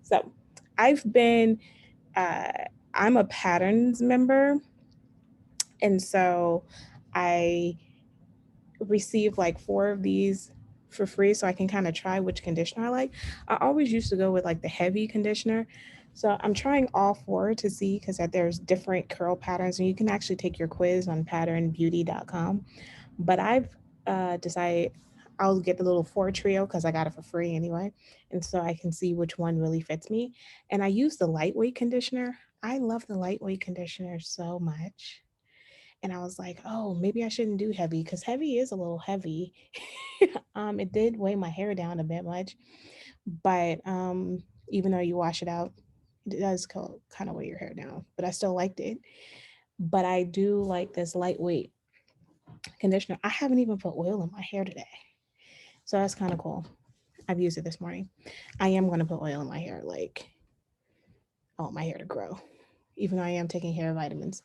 So I've been, uh, I'm a patterns member. And so I receive like four of these for free so I can kind of try which conditioner I like. I always used to go with like the heavy conditioner. So I'm trying all four to see because there's different curl patterns and you can actually take your quiz on patternbeauty.com. But I've decided I'll get the little four trio because I got it for free anyway. And so I can see which one really fits me. And I use the lightweight conditioner. I love the lightweight conditioner so much. And I was like, oh, maybe I shouldn't do heavy because heavy is a little heavy. It did weigh my hair down a bit much, but even though you wash it out, it does kind of weigh your hair down. But I still liked it. But I do like this lightweight conditioner. I haven't even put oil in my hair today, so that's kind of cool. I've used it this morning. I am going to put oil in my hair, like I want my hair to grow, even though I am taking hair vitamins.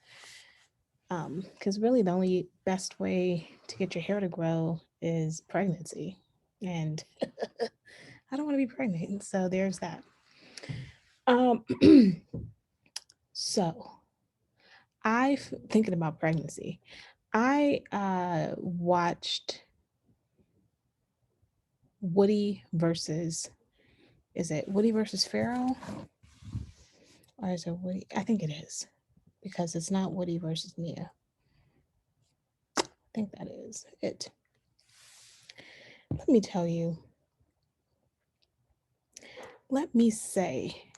Because really, the only best way to get your hair to grow is pregnancy, and I don't want to be pregnant, so there's that. Um, so I thinking about pregnancy. I watched Woody versus is it Woody versus Farrow or is it Woody? I think it is because it's not Woody versus Mia. I think that is it. Let me tell you. Let me say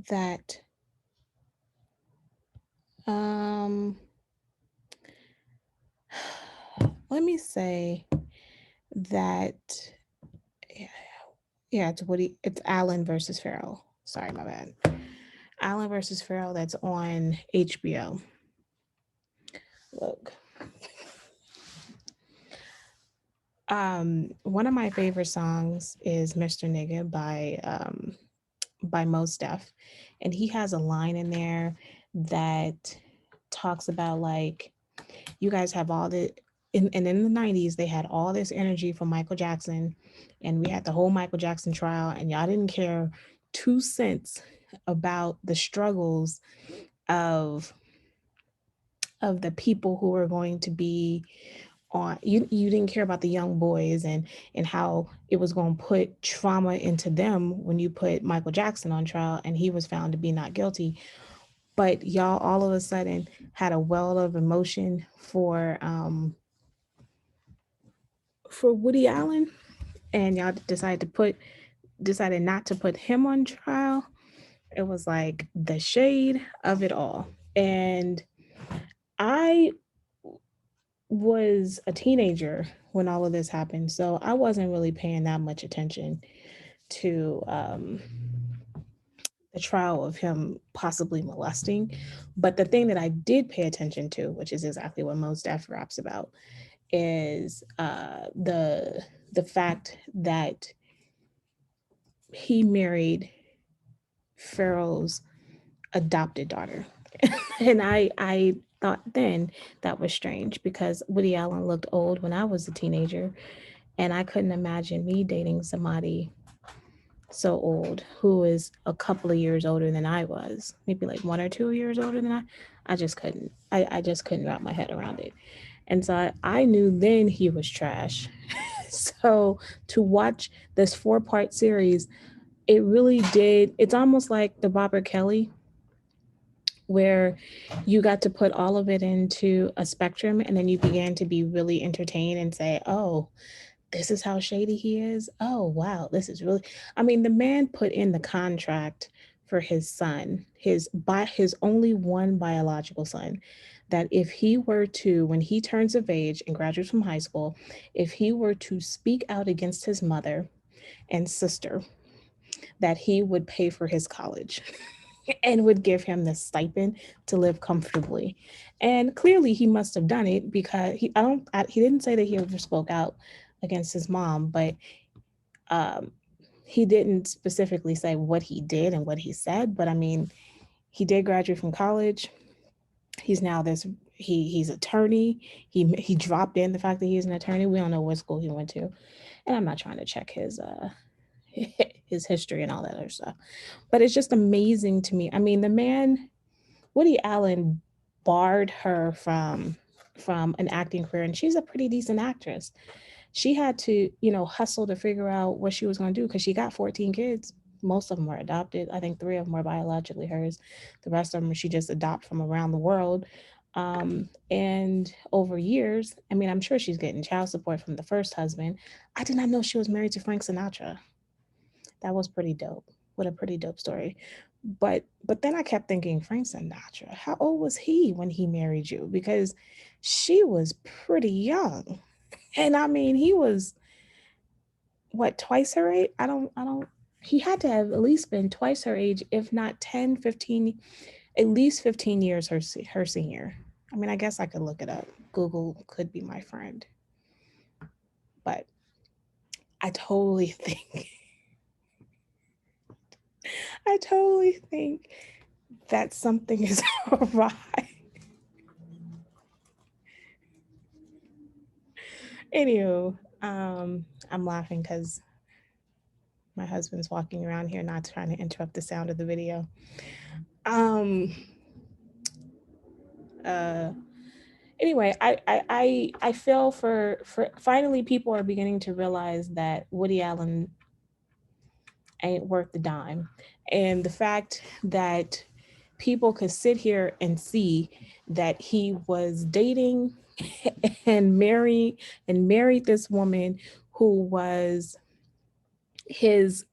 that um let me say that yeah, yeah, it's Woody. It's Allen versus Farrell. Sorry, my bad. Allen versus Farrell. That's on HBO. Look, one of my favorite songs is "Mr. Nigga" by Mos Def, and he has a line in there that talks about like you guys have all the and in the 90s they had all this energy from Michael Jackson and we had the whole Michael Jackson trial and y'all didn't care 2 cents about the struggles of the people who were going to be on you didn't care about the young boys and how it was going to put trauma into them when you put Michael Jackson on trial and he was found to be not guilty, but y'all all of a sudden had a well of emotion for Woody Allen and y'all decided not to put him on trial. It was like the shade of it all. And I was a teenager when all of this happened, so I wasn't really paying that much attention to the trial of him possibly molesting. But the thing that I did pay attention to, which is exactly what Mos Def raps about, is the fact that he married Pharaoh's adopted daughter. And I thought then that was strange because Woody Allen looked old when I was a teenager and I couldn't imagine me dating somebody so old who is a couple of years older than I was, maybe like 1 or 2 years older than I just couldn't. I just couldn't wrap my head around it. And so I knew then he was trash. So to watch this 4-part series, it really did. It's almost like the Bobber Kelly where you got to put all of it into a spectrum and then you began to be really entertained and say, oh, this is how shady he is. Oh, wow, this is really, I mean, the man put in the contract for his son, his only one biological son, that if he were to, when he turns of age and graduates from high school, if he were to speak out against his mother and sister, that he would pay for his college and would give him the stipend to live comfortably. And clearly he must have done it because he didn't say that he ever spoke out against his mom, but um, he didn't specifically say what he did and what he said. But I mean, he did graduate from college. He's now this he's attorney. He dropped in the fact that he's an attorney. We don't know what school he went to, and I'm not trying to check his his history and all that other stuff. But it's just amazing to me. I mean, the man, Woody Allen, barred her from an acting career, and she's a pretty decent actress. She had to, hustle to figure out what she was going to do because she got 14 kids. Most of them were adopted. I think three of them were biologically hers. The rest of them she just adopted from around the world. And over years, I mean, I'm sure she's getting child support from the first husband. I did not know she was married to Frank Sinatra. That was pretty dope. What a pretty dope story. But then I kept thinking, Frank Sinatra, how old was he when he married you? Because she was pretty young. And I mean, he was what, twice her age? I don't he had to have at least been twice her age, if not 10, 15, at least 15 years her senior. I mean, I guess I could look it up. Google could be my friend. But I totally think I totally think that something is awry. Anywho, I'm laughing because my husband's walking around here, not trying to interrupt the sound of the video. Um, uh, anyway, I feel for finally people are beginning to realize that Woody Allen ain't worth the dime, and the fact that people could sit here and see that he was dating and married this woman who was his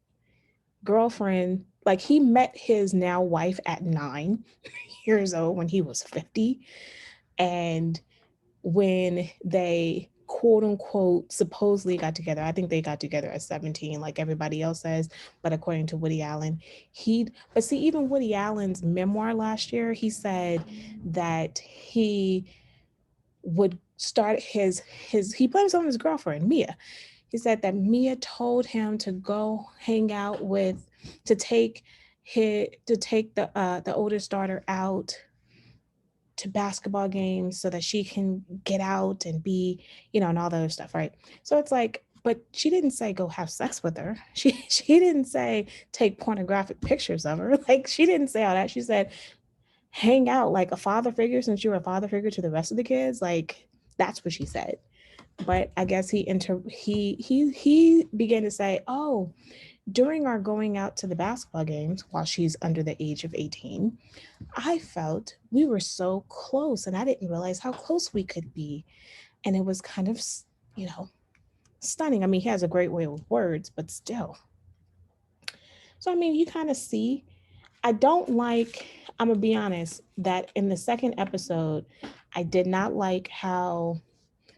girlfriend. Like, he met his now wife at 9 years old when he was 50. And when they quote unquote supposedly got together, I think they got together at 17, like everybody else says. But according to Woody Allen, but see, even Woody Allen's memoir last year, he said that he would start he blames on his girlfriend, Mia. He said that Mia told him to go hang out with, to take the oldest daughter out to basketball games so that she can get out and be, and all the other stuff, right? So it's like, but she didn't say go have sex with her. She didn't say take pornographic pictures of her. Like, she didn't say all that. She said hang out like a father figure, since you were a father figure to the rest of the kids. Like, that's what she said. But I guess he began to say, oh, during our going out to the basketball games while she's under the age of 18, I felt we were so close and I didn't realize how close we could be. And it was kind of, you know, stunning. I mean, he has a great way with words, but still. So, I mean, you kind of see, I don't like, I'm going to be honest, that in the second episode, I did not like how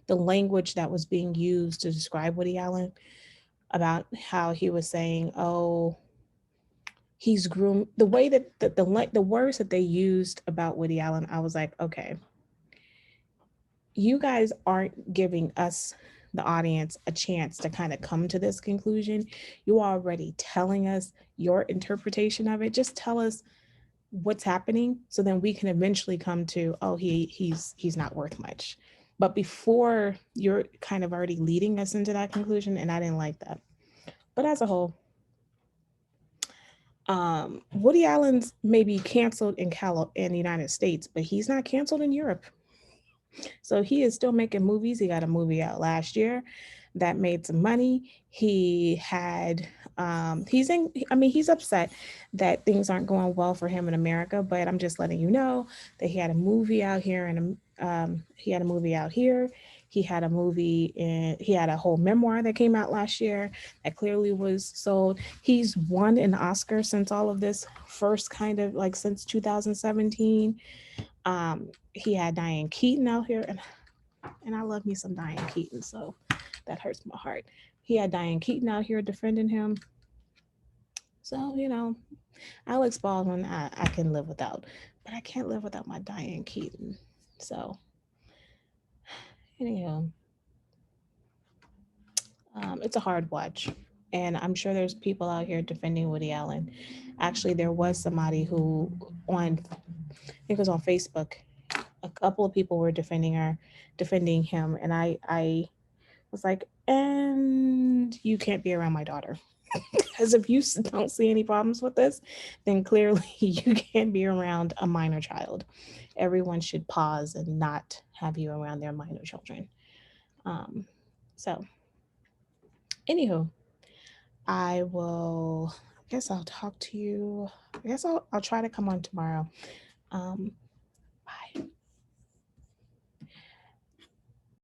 the language that was being used to describe Woody Allen, about how he was saying, oh, he's groomed, the way that the words that they used about Woody Allen, I was like, okay, you guys aren't giving us, the audience, a chance to kind of come to this conclusion. You are already telling us your interpretation of it. Just tell us what's happening so then we can eventually come to, oh, he's not worth much. But before, you're kind of already leading us into that conclusion, and I didn't like that. But as a whole, Woody Allen's maybe canceled in the United States, but he's not canceled in Europe. So he is still making movies. He got a movie out last year that made some money. He's upset that things aren't going well for him in America, but I'm just letting you know that he had a movie out here, and he had a movie out here. He had a whole memoir that came out last year that clearly was sold. He's won an Oscar since all of this first kind of like since 2017. He had Diane Keaton out here, and I love me some Diane Keaton, so that hurts my heart. He had Diane Keaton out here defending him. So, Alex Baldwin, I can live without, but I can't live without my Diane Keaton. So, anyhow, it's a hard watch. And I'm sure there's people out here defending Woody Allen. Actually, there was somebody who, I think it was on Facebook, a couple of people were defending him. And I was like, and you can't be around my daughter. Because if you don't see any problems with this, then clearly you can't be around a minor child. Everyone should pause and not have you around their minor children. Um, so, anywho, I will. I guess I'll talk to you. I guess I'll try to come on tomorrow. Um,